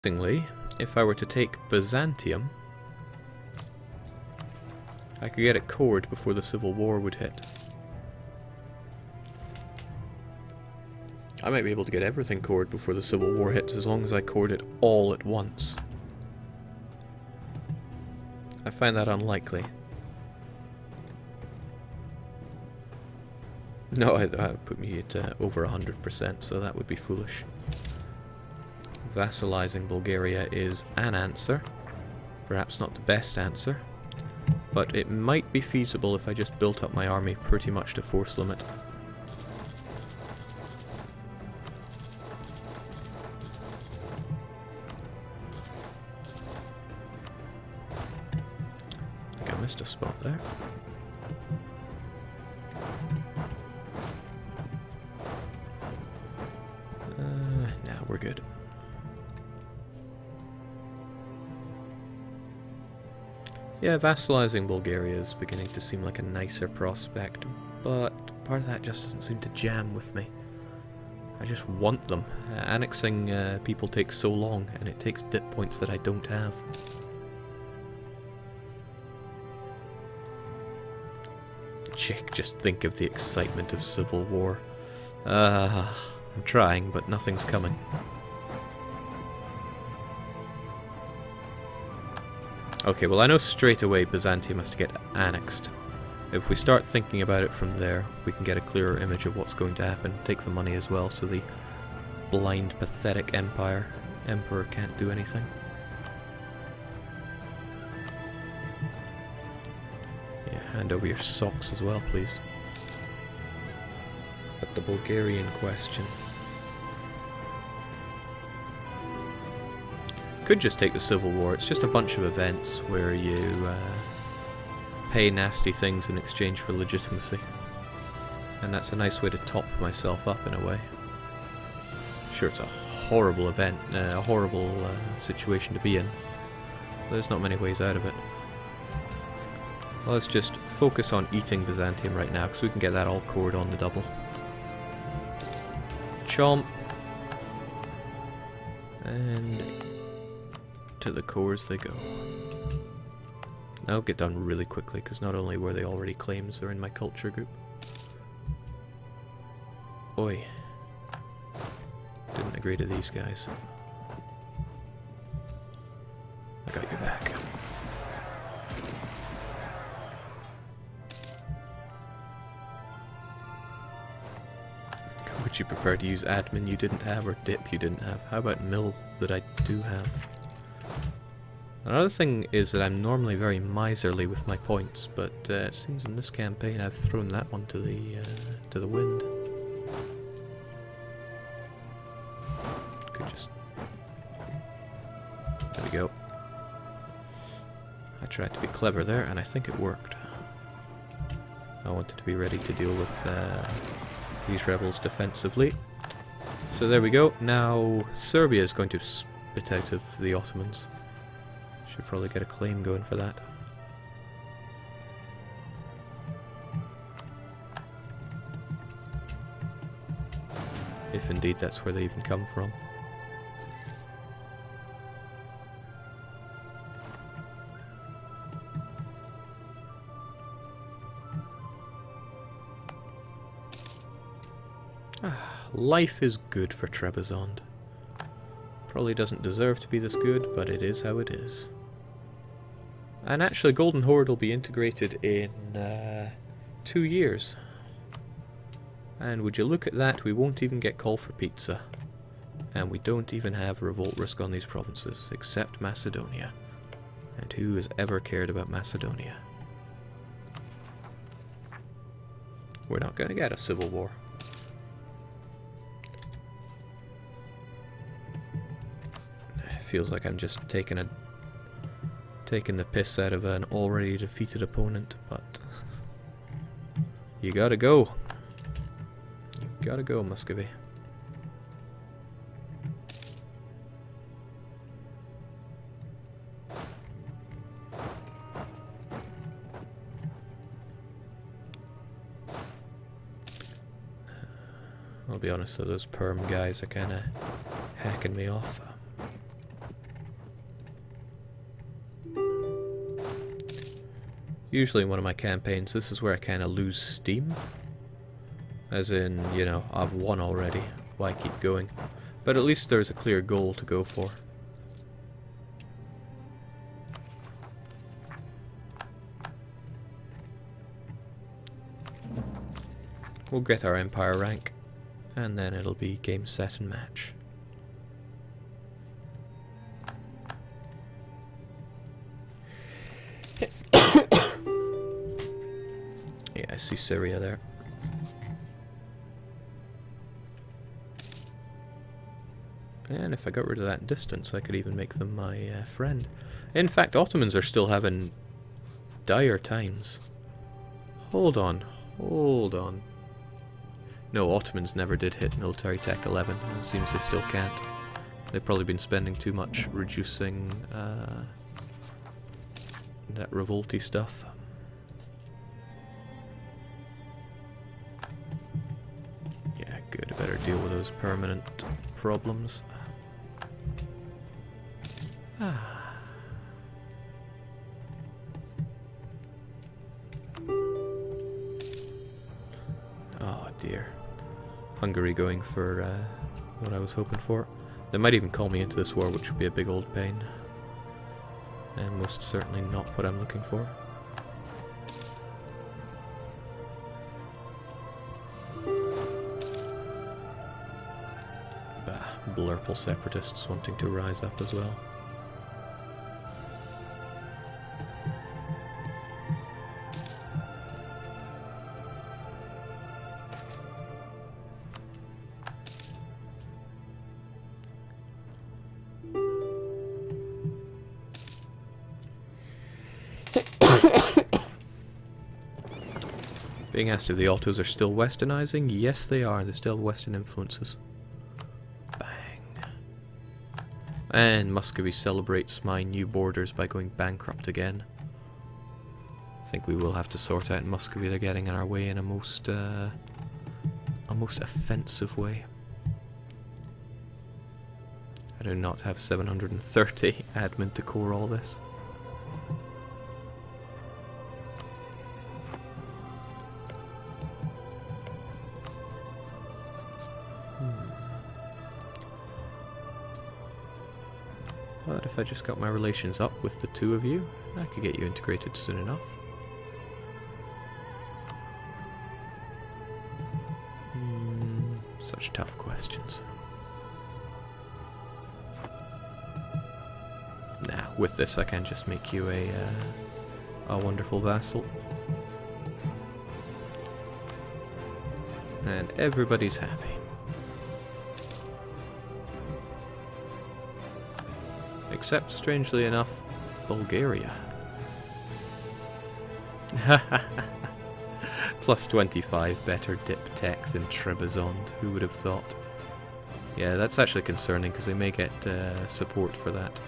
Interestingly, if I were to take Byzantium, I could get it cored before the Civil War would hit. I might be able to get everything cored before the Civil War hits as long as I cored it all at once. I find that unlikely. No, that would put me at over 100%, so that would be foolish. Vassalizing Bulgaria is an answer. Perhaps not the best answer. But it might be feasible if I just built up my army pretty much to force limit. I think I missed a spot there. Now we're good. Yeah, vassalizing Bulgaria is beginning to seem like a nicer prospect, but part of that just doesn't seem to jam with me. I just want them. Annexing people takes so long, and it takes dip points that I don't have. Chick, just think of the excitement of civil war. I'm trying, but nothing's coming. Okay, well I know straight away Byzantium has to get annexed. If we start thinking about it from there, we can get a clearer image of what's going to happen. Take the money as well, so the blind, pathetic emperor can't do anything. Yeah, hand over your socks as well, please. But the Bulgarian question. Could just take the Civil War. It's just a bunch of events where you pay nasty things in exchange for legitimacy. And that's a nice way to top myself up in a way. Sure, it's a horrible event, a horrible situation to be in. But there's not many ways out of it. Well, let's just focus on eating Byzantium right now, because we can get that all cored on the double. Chomp. And to the cores they go. That'll get done really quickly, because not only were they already claims, they're in my culture group. Oi. Didn't agree to these guys. I got your back. Would you prefer to use admin you didn't have, or dip you didn't have? How about mill that I do have? Another thing is that I'm normally very miserly with my points, but it seems in this campaign I've thrown that one to the wind. Could just... There we go. I tried to be clever there, and I think it worked. I wanted to be ready to deal with these rebels defensively. So there we go. Now Serbia is going to spit out of the Ottomans. Should probably get a claim going for that. If indeed that's where they even come from. Life is good for Trebizond. Probably doesn't deserve to be this good, but it is how it is. And actually, Golden Horde will be integrated in 2 years. And would you look at that, we won't even get call for pizza. And we don't even have revolt risk on these provinces, except Macedonia. And who has ever cared about Macedonia? We're not going to get a civil war. Feels like I'm just taking the piss out of an already defeated opponent, but you gotta go. You gotta go, Muscovy. I'll be honest though, those perm guys are kinda hacking me off. Usually in one of my campaigns, this is where I kind of lose steam. As in, you know, I've won already, why keep going? But at least there's a clear goal to go for. We'll get our Empire rank, and then it'll be game, set, and match. Yeah, I see Syria there. And if I got rid of that distance, I could even make them my friend. In fact, Ottomans are still having dire times. Hold on, hold on. No, Ottomans never did hit military tech 11, and it seems they still can't. They've probably been spending too much reducing that revolty stuff. Yeah, good. I better deal with those permanent problems. Oh dear. Hungary going for what I was hoping for. They might even call me into this war, which would be a big old pain. And most certainly not what I'm looking for. Bah, blurple separatists wanting to rise up as well. Being asked if the Ottos are still westernizing? Yes, they are. They still have Western influences. Bang. And Muscovy celebrates my new borders by going bankrupt again. I think we will have to sort out Muscovy. They're getting in our way in a most offensive way. I do not have 730 admin to core all this. But if I just got my relations up with the two of you, I could get you integrated soon enough. Such tough questions. Nah, with this I can just make you a wonderful vassal. And everybody's happy. Except, strangely enough, Bulgaria. Plus 25 better dip tech than Trebizond, who would have thought? Yeah, that's actually concerning because they may get support for that.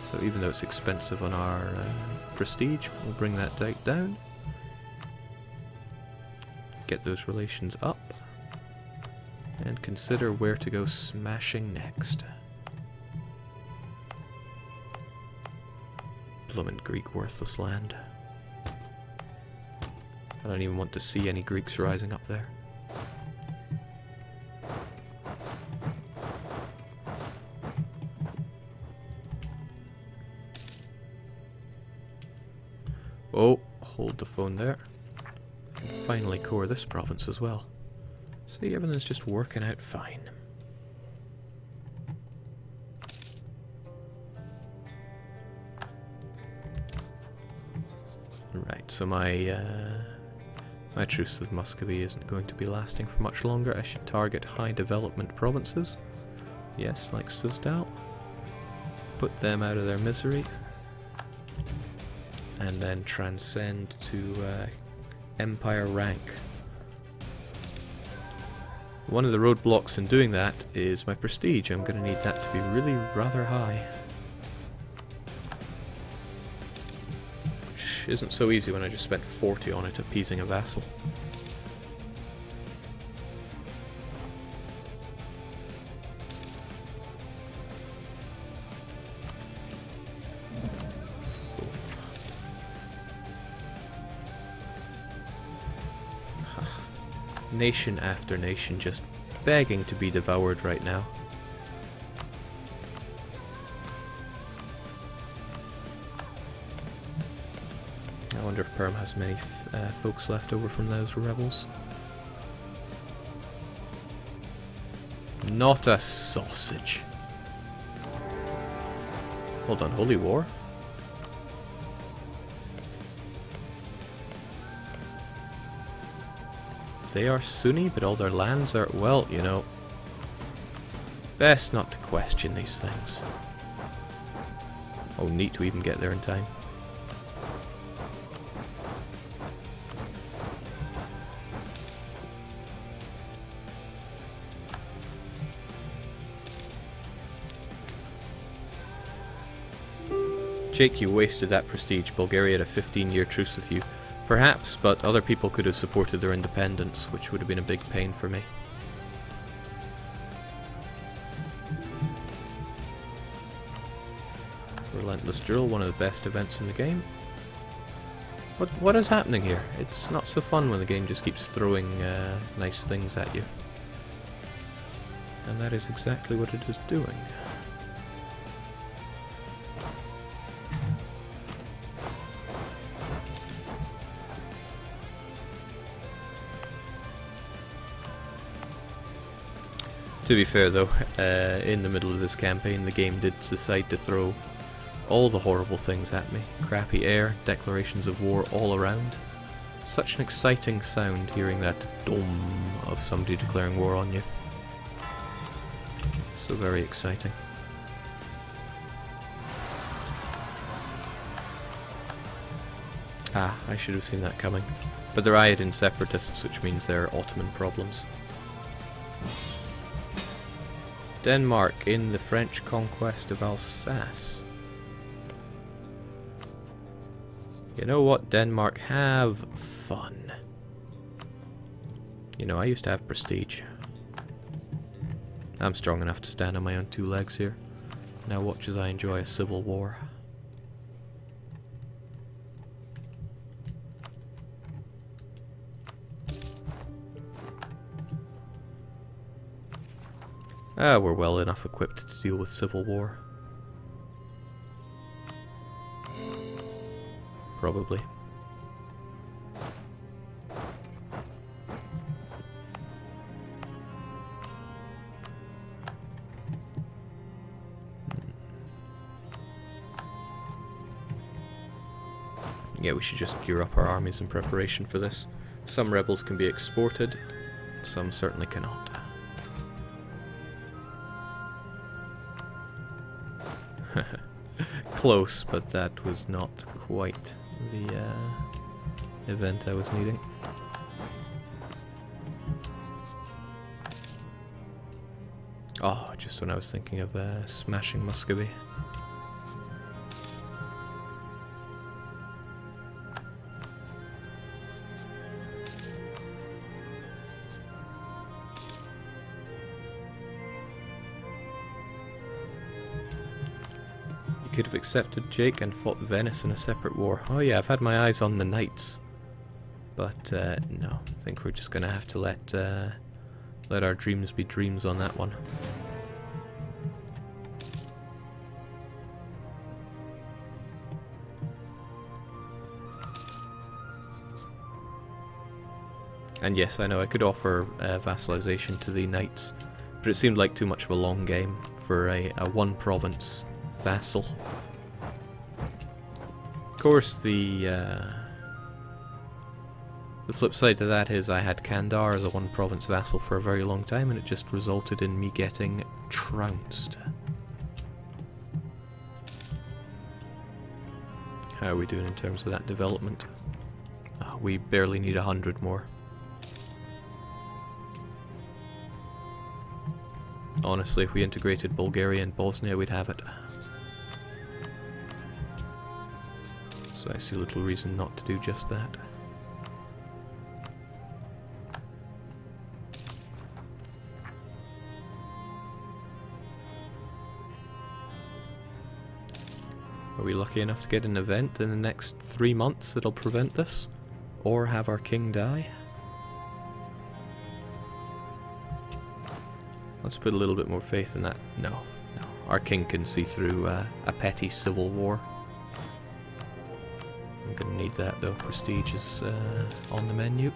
So even though it's expensive on our prestige, we'll bring that down. Get those relations up. And consider where to go smashing next. Bloomin' Greek worthless land. I don't even want to see any Greeks rising up there. Oh, hold the phone there. I can finally core this province as well. See, everything's just working out fine. Right, so my truce with Muscovy isn't going to be lasting for much longer. I should target high development provinces. Yes, like Suzdal. Put them out of their misery. And then transcend to Empire rank. One of the roadblocks in doing that is my prestige. I'm going to need that to be really rather high. Isn't so easy when I just spent 40 on it appeasing a vassal. Nation after nation just begging to be devoured right now. I wonder if Perm has many folks left over from those rebels. Not a sausage. Hold on, Holy War? They are Sunni, but all their lands are, well, you know, best not to question these things. Oh, neat to even get there in time. Jake, you wasted that prestige. Bulgaria had a 15-year truce with you. Perhaps, but other people could have supported their independence, which would have been a big pain for me. Relentless Drill, one of the best events in the game. What is happening here? It's not so fun when the game just keeps throwing nice things at you. And that is exactly what it is doing. To be fair though, in the middle of this campaign the game did decide to throw all the horrible things at me. Crappy air, declarations of war all around. Such an exciting sound hearing that dom of somebody declaring war on you. So very exciting. Ah, I should have seen that coming. But they're Iodine separatists, which means they're Ottoman problems. Denmark in the French conquest of Alsace. You know what, Denmark? Have fun. You know, I used to have prestige. I'm strong enough to stand on my own two legs here. Now watch as I enjoy a civil war. We're well enough equipped to deal with civil war. Probably. Yeah, we should just gear up our armies in preparation for this. Some rebels can be exported, some certainly cannot. Close, but that was not quite the event I was needing. Oh, just when I was thinking of smashing Muscovy. Could have accepted Jake and fought Venice in a separate war. Oh yeah, I've had my eyes on the Knights. But no, I think we're just gonna have to let our dreams be dreams on that one. And yes, I know I could offer vassalization to the Knights, but it seemed like too much of a long game for a one province vassal. Of course, the flip side to that is I had Kandar as a one province vassal for a very long time, and it just resulted in me getting trounced. How are we doing in terms of that development? Oh, we barely need 100 more. Honestly, if we integrated Bulgaria and Bosnia, we'd have it. So I see little reason not to do just that. Are we lucky enough to get an event in the next 3 months that'll prevent this? Or have our king die? Let's put a little bit more faith in that. No, no. Our king can see through a petty civil war. I'm going to need that though. Prestige is on the menu.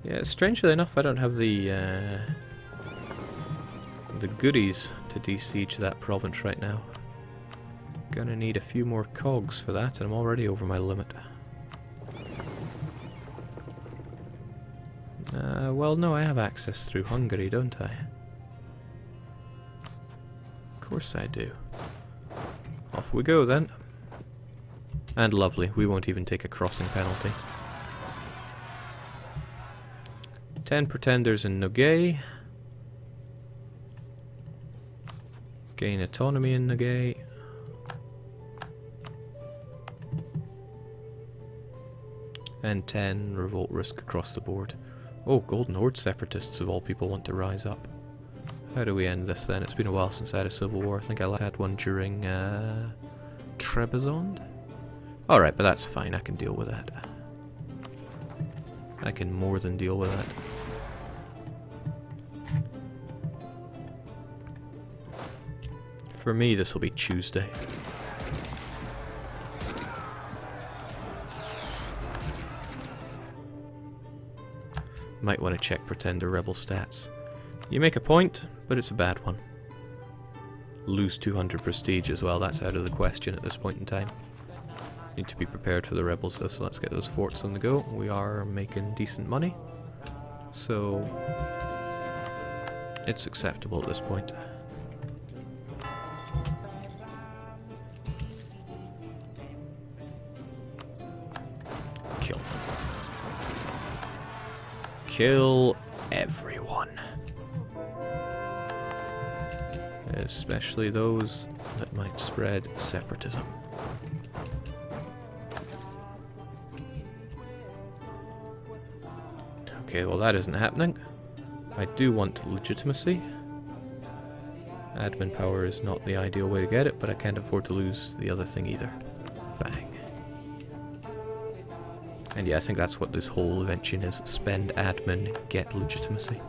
Yeah, strangely enough, I don't have the goodies to de-siege that province right now. Gonna need a few more cogs for that, and I'm already over my limit. Well, no, I have access through Hungary, don't I? Of course I do. Off we go then. And lovely, we won't even take a crossing penalty. 10 pretenders in Nogay. Gain autonomy in Nogay. And 10 revolt risk across the board. Oh, Golden Horde separatists of all people want to rise up. How do we end this then? It's been a while since I had a civil war. I think I had one during Trebizond. Alright, but that's fine. I can deal with that. I can more than deal with that. For me, this will be Tuesday. Might want to check Pretender Rebel stats. You make a point, but it's a bad one. Lose 200 prestige as well, that's out of the question at this point in time. Need to be prepared for the rebels though, so let's get those forts on the go. We are making decent money, so it's acceptable at this point. Kill. Kill everyone. Especially those that might spread separatism. Okay, well that isn't happening. I do want legitimacy. Admin power is not the ideal way to get it, but I can't afford to lose the other thing either. Bang. And yeah, I think that's what this whole invention is. Spend admin, get legitimacy.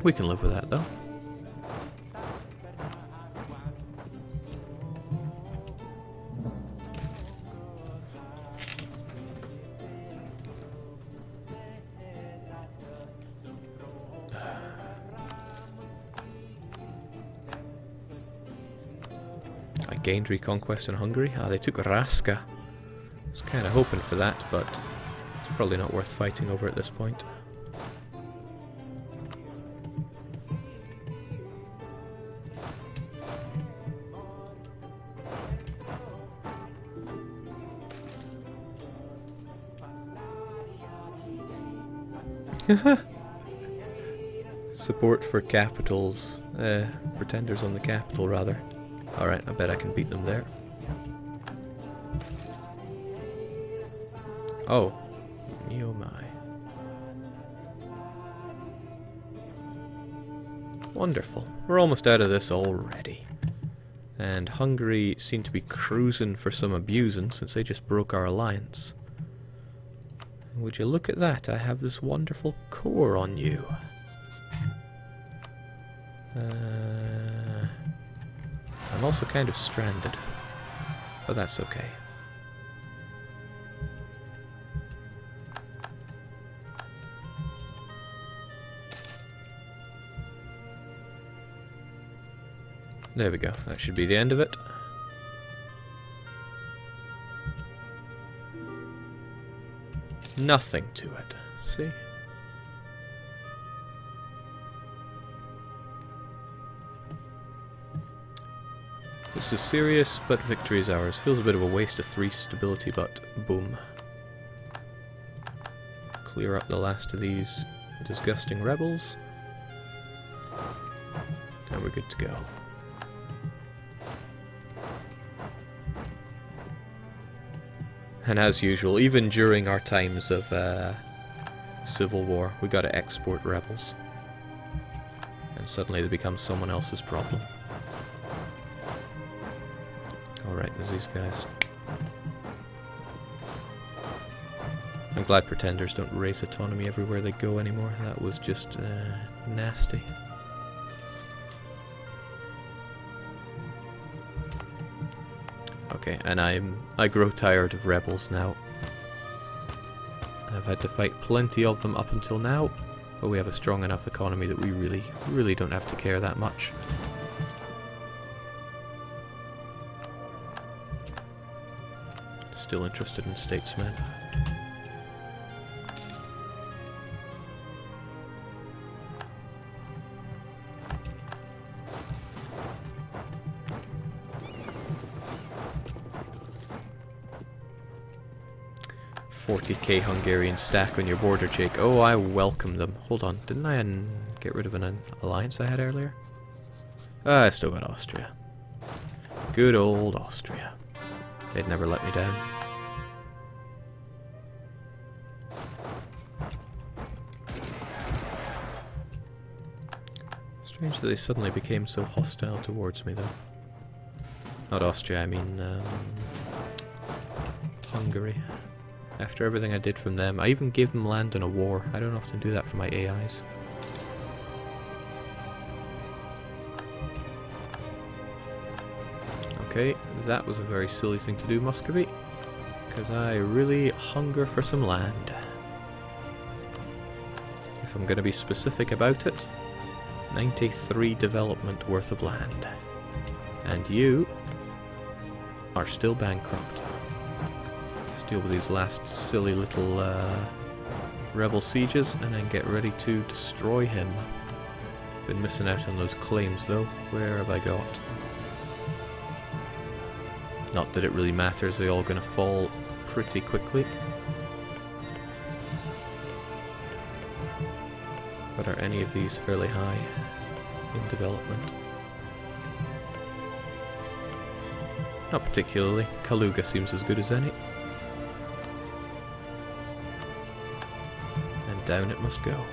We can live with that though. I gained reconquest in Hungary. Ah, they took Raska. I was kind of hoping for that, but it's probably not worth fighting over at this point. Support for capitals. Pretenders on the capital, rather. Alright, I bet I can beat them there. Oh. Me oh my. Wonderful. We're almost out of this already. And Hungary seem to be cruising for some abusing since they just broke our alliance. Would you look at that? I have this wonderful core on you. I'm also kind of stranded, but that's okay. There we go, that should be the end of it. Nothing to it, see? This is serious, but victory is ours. Feels a bit of a waste of 3 stability, but boom. Clear up the last of these disgusting rebels. And we're good to go. And as usual, even during our times of civil war, we gotta export rebels. And suddenly they become someone else's problem. Alright, there's these guys. I'm glad pretenders don't raise autonomy everywhere they go anymore. That was just nasty. Okay, and I grow tired of rebels now. I've had to fight plenty of them up until now, but we have a strong enough economy that we really don't have to care that much. Still interested in statesmen. $40k Hungarian stack on your border, Jake. Oh, I welcome them. Hold on, didn't I get rid of an alliance I had earlier? Ah, I still got Austria. Good old Austria. They'd never let me down. Strange that they suddenly became so hostile towards me, though. Not Austria, I mean Hungary. After everything I did from them, I even gave them land in a war. I don't often do that for my AIs. Okay, that was a very silly thing to do, Muscovy, because I really hunger for some land. If I'm going to be specific about it, 93 development worth of land. And you are still bankrupt. Let's deal with these last silly little rebel sieges and then get ready to destroy him. Been missing out on those claims though. Where have I got? Not that it really matters, they're all going to fall pretty quickly. But are any of these fairly high in development? Not particularly. Kaluga seems as good as any. And down it must go.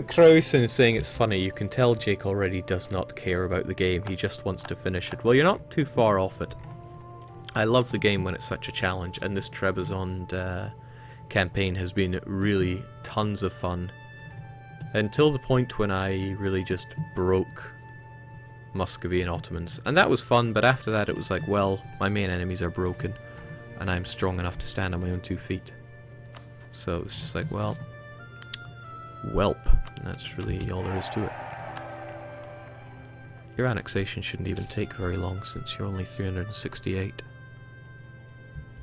Krausen is saying it's funny, you can tell Jake already does not care about the game, he just wants to finish it. Well, you're not too far off it. I love the game when it's such a challenge, and this Trebizond campaign has been really tons of fun. Until the point when I really just broke Muscovy and Ottomans. And that was fun, but after that it was like, well, my main enemies are broken, and I'm strong enough to stand on my own 2 feet. So it was just like, well, welp. And that's really all there is to it. Your annexation shouldn't even take very long since you're only 368.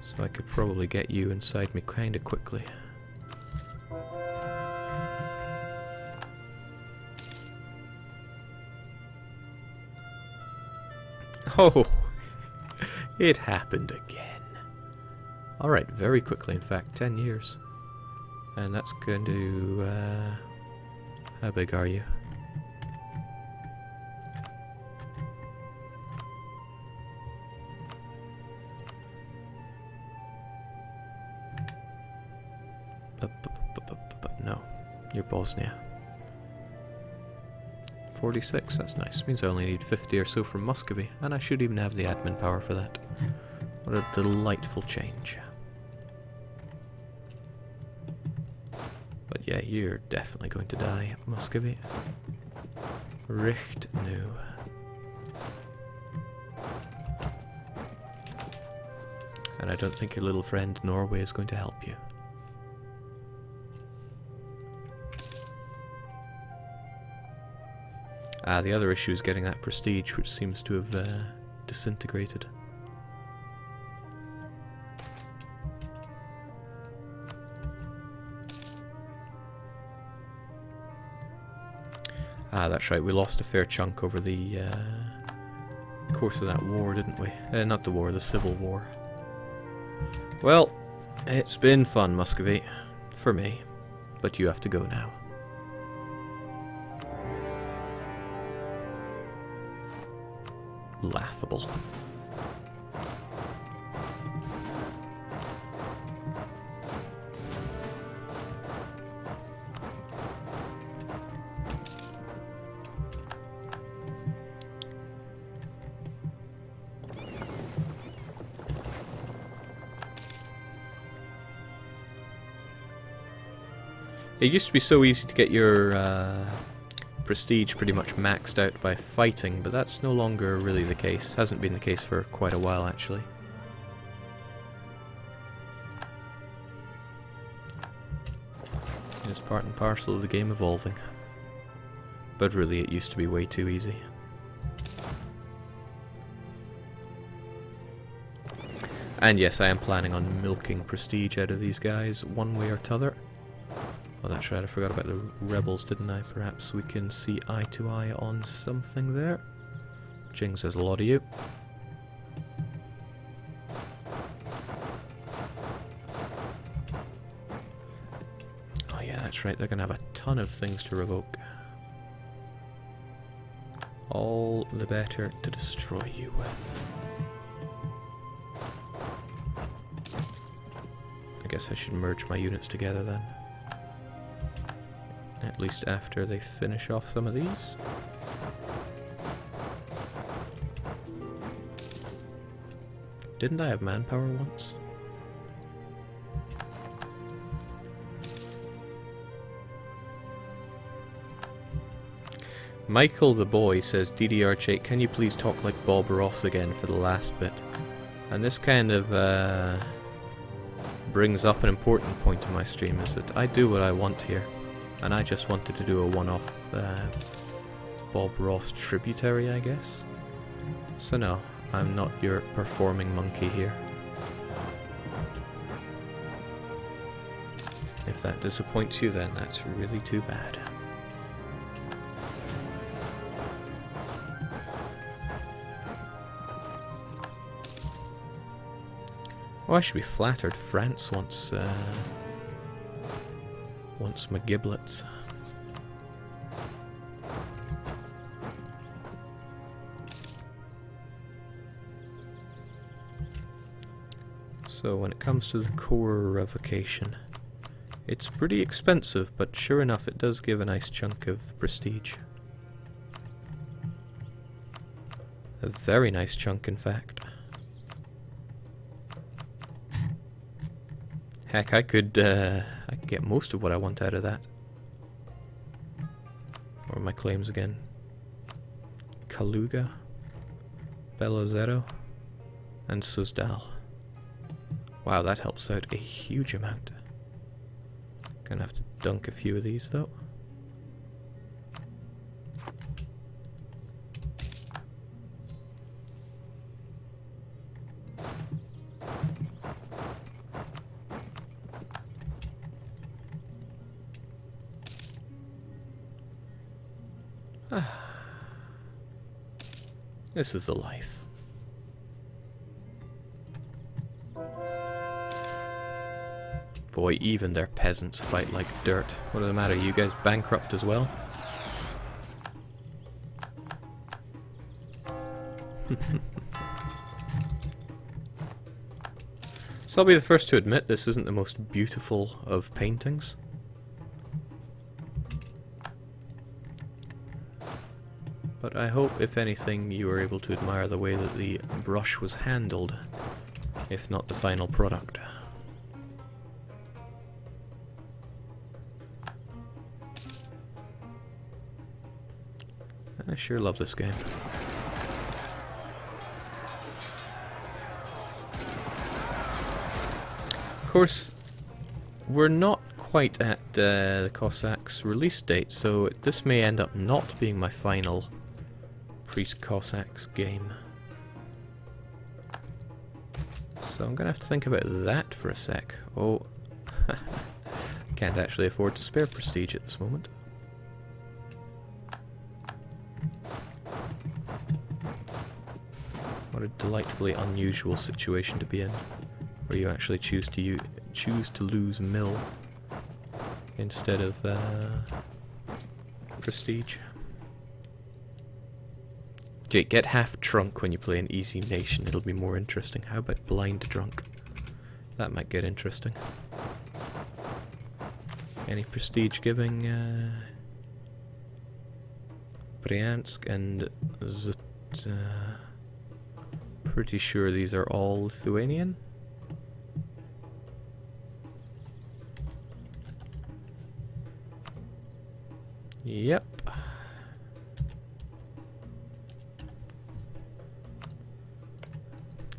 So I could probably get you inside me kinda quickly. Oh, it happened again. Alright, very quickly, in fact, 10 years. And that's going to... how big are you? No, you're Bosnia. 46, that's nice. Means I only need 50 or so from Muscovy, and I should even have the admin power for that. What a delightful change. But yeah, you're definitely going to die, Muscovy. Richt nu. And I don't think your little friend Norway is going to help you. Ah, the other issue is getting that prestige, which seems to have disintegrated. Ah, that's right, we lost a fair chunk over the course of that war, didn't we? Not the war, the Civil War. Well, it's been fun, Muscovy. For me. But you have to go now. Laughable. It used to be so easy to get your prestige pretty much maxed out by fighting, but that's no longer really the case. Hasn't been the case for quite a while, actually. It's part and parcel of the game evolving. But really, it used to be way too easy. And yes, I am planning on milking prestige out of these guys one way or t'other. Oh, that's right, I forgot about the rebels, didn't I? Perhaps we can see eye to eye on something there. Jing says a lot of you. Oh yeah, that's right, they're going to have a ton of things to revoke. All the better to destroy you with. I guess I should merge my units together then. At least after they finish off some of these. Didn't I have manpower once? Michael the boy says, DDR8, can you please talk like Bob Ross again for the last bit? And this kind of brings up an important point in my stream, is that I do what I want here. And I just wanted to do a one-off Bob Ross tributary, I guess. So no, I'm not your performing monkey here. If that disappoints you, then that's really too bad. Oh, I should be flattered. France wants my giblets. So when it comes to the core revocation, it's pretty expensive, but sure enough it does give a nice chunk of prestige. A very nice chunk, in fact. Heck, I could get most of what I want out of that. What are my claims again? Kaluga, Belozero, and Suzdal. Wow, that helps out a huge amount. Gonna have to dunk a few of these though. This is the life. Boy, even their peasants fight like dirt. What does it matter? You guys bankrupt as well? So I'll be the first to admit this isn't the most beautiful of paintings. But I hope, if anything, you were able to admire the way that the brush was handled, if not the final product. I sure love this game. Of course, we're not quite at the Cossacks release date, so this may end up not being my final Priest Cossacks game. So I'm gonna have to think about that for a sec. Oh, can't actually afford to spare prestige at this moment. What a delightfully unusual situation to be in, where you actually choose to lose mill instead of prestige. Jake, get half drunk when you play an easy nation. It'll be more interesting. How about blind drunk? That might get interesting. Any prestige giving? Bryansk and Zut. Pretty sure these are all Lithuanian. Yep.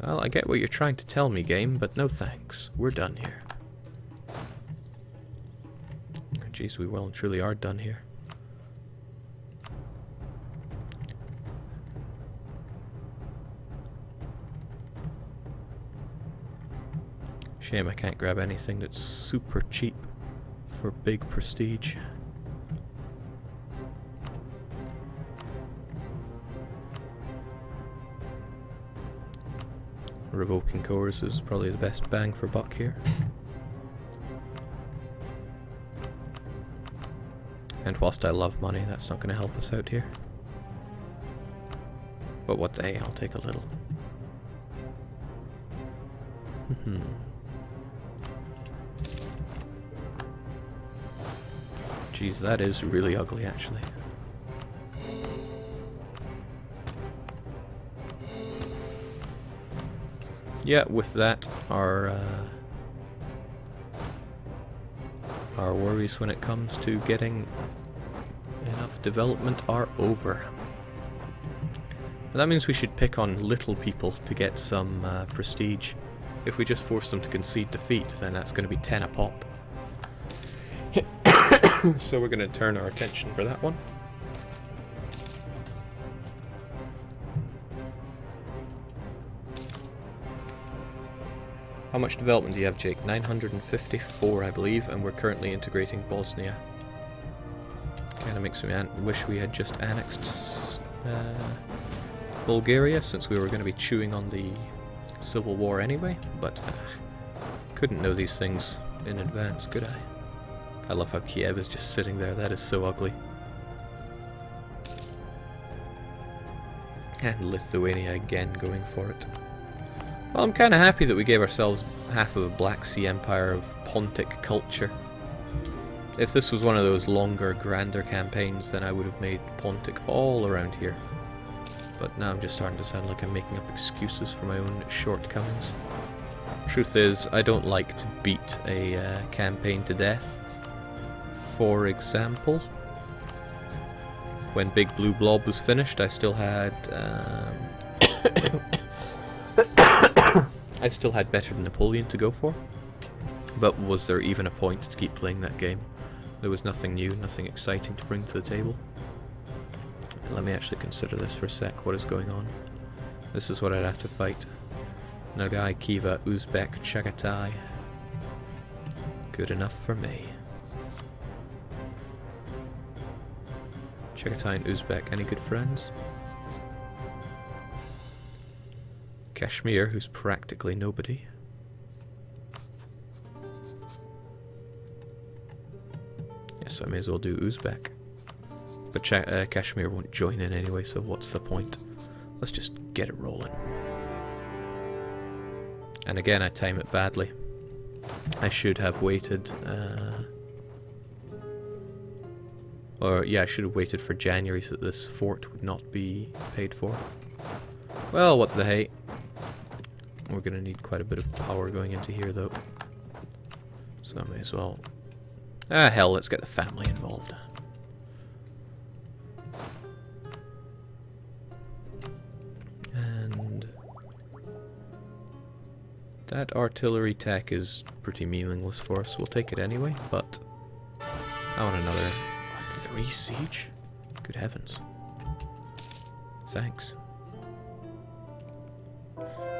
Well, I get what you're trying to tell me, game, but no thanks. We're done here. Jeez, we well and truly are done here. Shame I can't grab anything that's super cheap for big prestige. Revoking cores is probably the best bang for buck here. And whilst I love money, that's not going to help us out here. But what the hey, I'll take a little. Jeez, that is really ugly, actually. Yeah, with that, our worries when it comes to getting enough development are over. And that means we should pick on little people to get some prestige. If we just force them to concede defeat, then that's going to be 10 a pop. So we're going to turn our attention for that one. How much development do you have, Jake? 954, I believe, and we're currently integrating Bosnia. Kinda makes me wish we had just annexed Bulgaria, since we were going to be chewing on the civil war anyway, but couldn't know these things in advance, could I? I love how Kiev is just sitting there, that is so ugly. And Lithuania again going for it. Well, I'm kind of happy that we gave ourselves half of a Black Sea Empire of Pontic culture. If this was one of those longer, grander campaigns, then I would have made Pontic all around here. But now I'm just starting to sound like I'm making up excuses for my own shortcomings. Truth is, I don't like to beat a campaign to death. For example, when Big Blue Blob was finished, I still had I still had Better Than Napoleon to go for. But was there even a point to keep playing that game? There was nothing new, nothing exciting to bring to the table. Let me actually consider this for a sec. What is going on? This is what I'd have to fight. Nogai, Khiva, Uzbek, Chagatai. Good enough for me. Chagatai and Uzbek, any good friends? Kashmir, who's practically nobody. Yes, I may as well do Uzbek. But Kashmir won't join in anyway, so what's the point? Let's just get it rolling. And again, I time it badly. I should have waited, yeah, I should have waited for January so that this fort would not be paid for. Well, what the hey. We're going to need quite a bit of power going into here, though. So I may as well... Ah, hell, let's get the family involved. And... that artillery tech is pretty meaningless for us. We'll take it anyway, but... I want another... 3 siege? Good heavens. Thanks.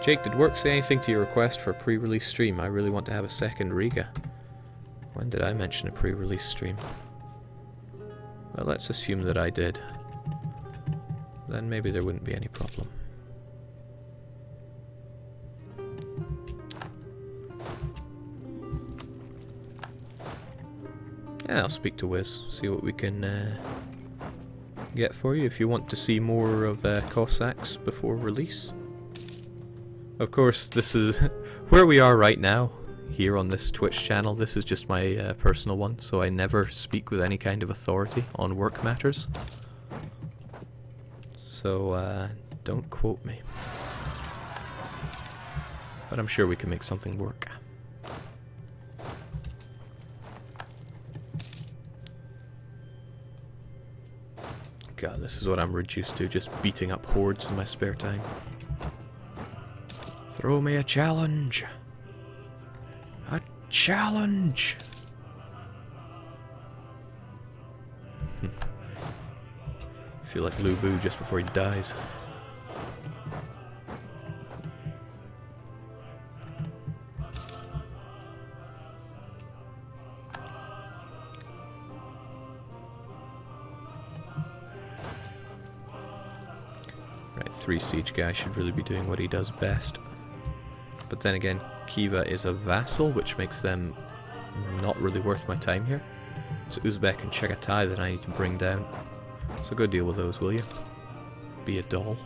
Jake, did work say anything to your request for a pre-release stream? I really want to have a second Riga. When did I mention a pre-release stream? Well, let's assume that I did. Then maybe there wouldn't be any problem. Yeah, I'll speak to Wiz, see what we can get for you if you want to see more of Cossacks before release. Of course, this is where we are right now, here on this Twitch channel. This is just my personal one, so I never speak with any kind of authority on work matters. So, don't quote me. But I'm sure we can make something work. God, this is what I'm reduced to, just beating up hordes in my spare time. Throw me a challenge! A challenge! I feel like Lu Bu just before he dies. Right, 3 siege guys should really be doing what he does best. But then again, Khiva is a vassal, which makes them not really worth my time here. It's Uzbek and Chagatai that I need to bring down. So go deal with those, will you? Be a doll.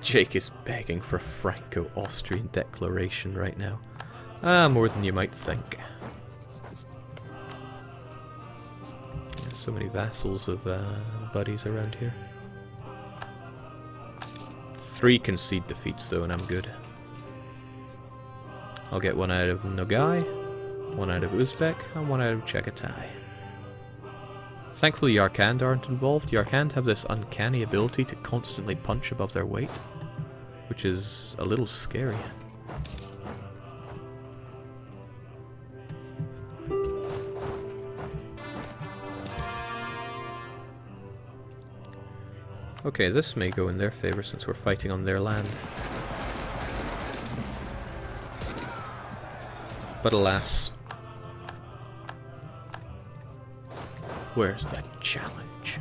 Jake is begging for Franco-Austrian declaration right now. Ah, more than you might think. So many vassals of buddies around here. 3 concede defeats though, and I'm good. I'll get 1 out of Nogai, 1 out of Uzbek, and 1 out of Chagatai. Thankfully Yarkand aren't involved. Yarkand have this uncanny ability to constantly punch above their weight, which is a little scary. Okay, this may go in their favor since we're fighting on their land. But alas, where's the challenge?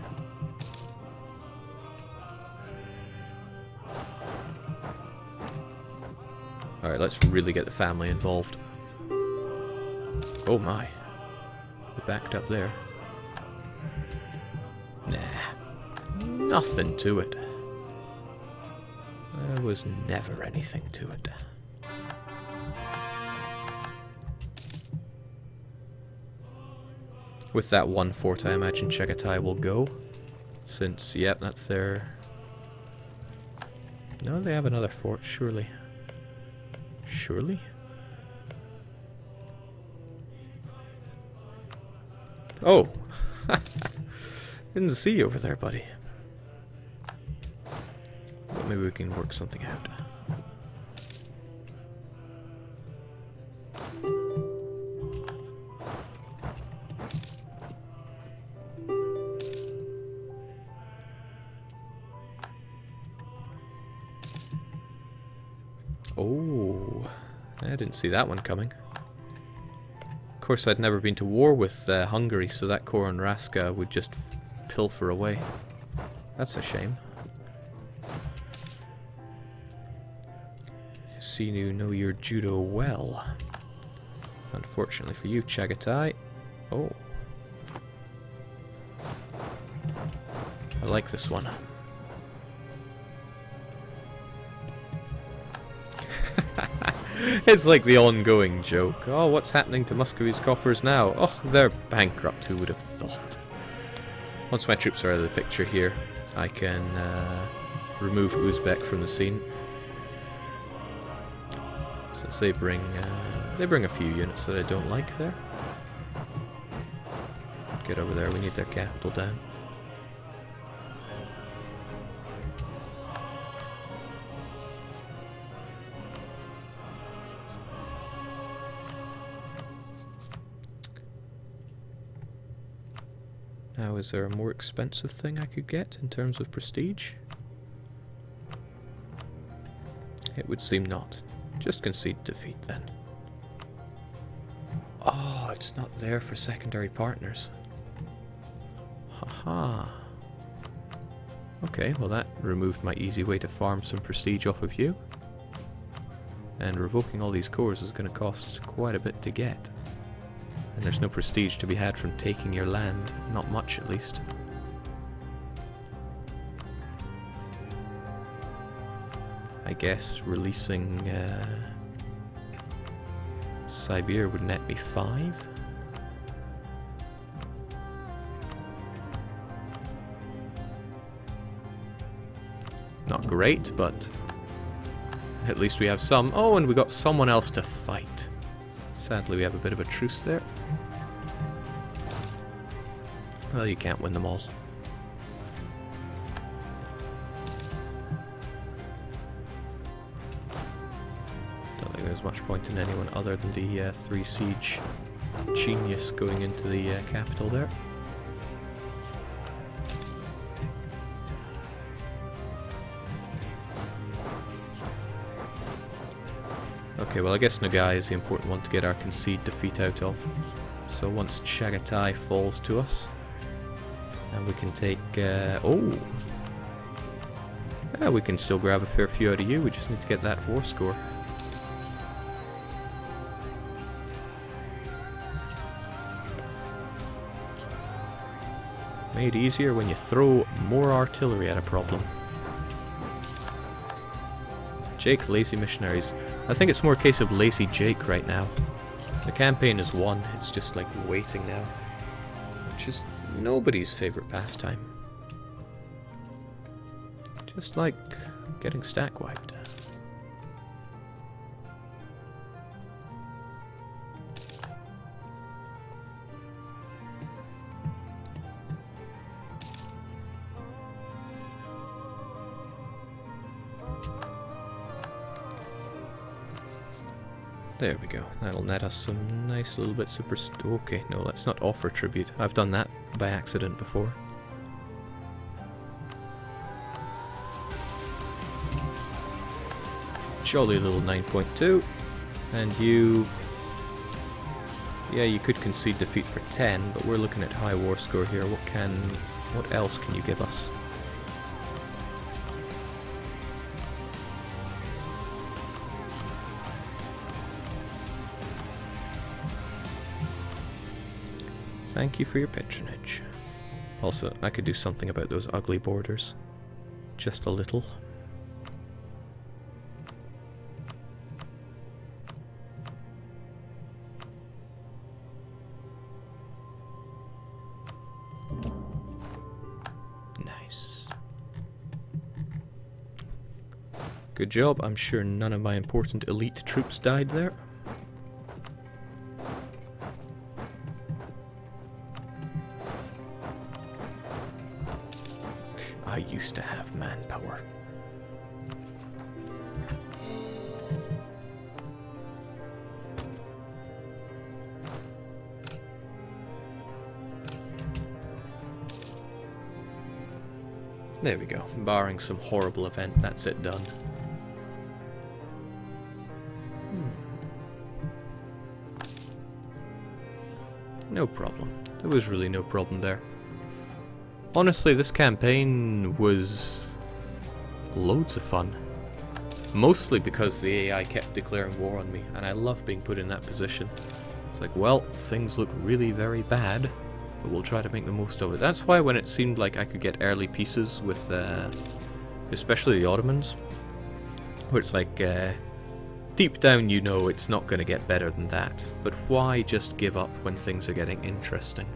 Alright, let's really get the family involved. Oh my. We backed up there. Nah. Nothing to it. There was never anything to it. With that 1 fort, I imagine Chagatai will go. Since, yep, that's their... No, they have another fort, surely. Surely? Oh! Didn't see you over there, buddy. But maybe we can work something out. Oh, I didn't see that one coming. Of course, I'd never been to war with Hungary, so that Koron Raska would just pilfer away. That's a shame. Sinu know your judo well. Unfortunately for you, Chagatai. Oh. I like this one. It's like the ongoing joke. Oh, what's happening to Muscovy's coffers now? Oh, they're bankrupt, who would have thought? Once my troops are out of the picture here, I can remove Uzbek from the scene. Since they bring a few units that I don't like there. Get over there, we need their capital down. Now, is there a more expensive thing I could get in terms of prestige? It would seem not. Just concede defeat then. Oh, it's not there for secondary partners. Haha. Okay, well that removed my easy way to farm some prestige off of you. And revoking all these cores is going to cost quite a bit to get. And there's no prestige to be had from taking your land. Not much, at least. I guess releasing Siberia would net me 5. Not great, but at least we have some. Oh, and we got someone else to fight. Sadly, we have a bit of a truce there. Well, you can't win them all. Don't think there's much point in anyone other than the 3 siege genius going into the capital there. Okay, well I guess Nagai is the important one to get our concede defeat out of. So once Chagatai falls to us, and we can take... oh! Yeah, we can still grab a fair few out of you, we just need to get that war score. Made easier when you throw more artillery at a problem. Jake, lazy missionaries. I think it's more a case of lazy Jake right now. The campaign is won, it's just like waiting now. Which is nobody's favourite pastime. Just like getting stack wiped. There we go. That'll net us some nice little bits of okay, no, let's not offer tribute. I've done that by accident before. Jolly little 9.2. And you... yeah, you could concede defeat for 10, but we're looking at high war score here. What else can you give us? Thank you for your patronage. Also, I could do something about those ugly borders. Just a little. Nice. Good job. I'm sure none of my important elite troops died there. I used to have manpower. There we go. Barring some horrible event, that's it done. No problem. There was really no problem there. Honestly, this campaign was loads of fun. Mostly because the AI kept declaring war on me, and I love being put in that position. It's like, well, things look really very bad, but we'll try to make the most of it. That's why when it seemed like I could get early pieces with, especially the Ottomans, where it's like, deep down you know it's not going to get better than that, but why just give up when things are getting interesting?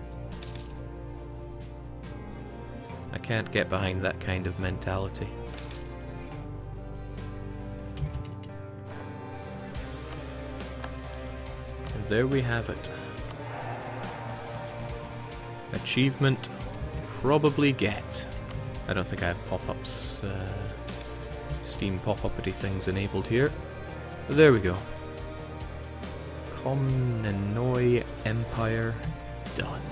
I can't get behind that kind of mentality. And there we have it. Achievement, probably get. I don't think I have pop-ups, Steam pop-uppity things enabled here. But there we go. Komnenoi Empire done.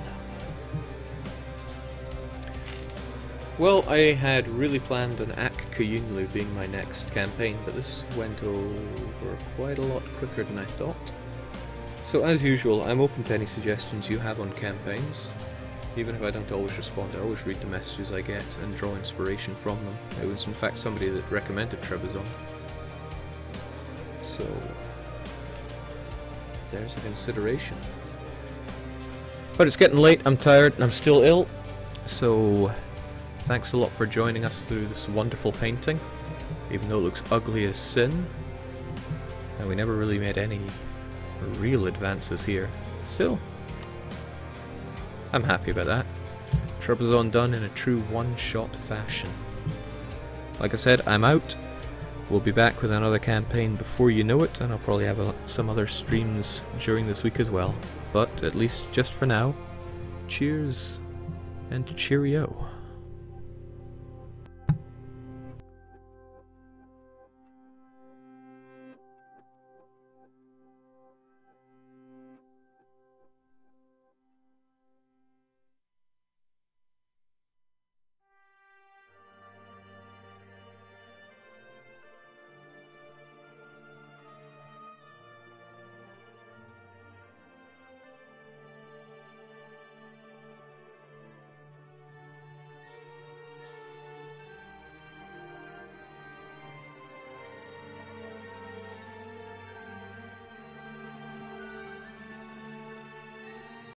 Well, I had really planned on Ak Kuyunlu being my next campaign, but this went over quite a lot quicker than I thought. So as usual, I'm open to any suggestions you have on campaigns. Even if I don't always respond, I always read the messages I get and draw inspiration from them. It was in fact somebody that recommended Trebizond. So there's a consideration. But it's getting late, I'm tired, and I'm still ill. So thanks a lot for joining us through this wonderful painting. Even though it looks ugly as sin. And we never really made any real advances here. Still, I'm happy about that. Trebizond done in a true one-shot fashion. Like I said, I'm out. We'll be back with another campaign before you know it, and I'll probably have some other streams during this week as well. But at least just for now, cheers and cheerio.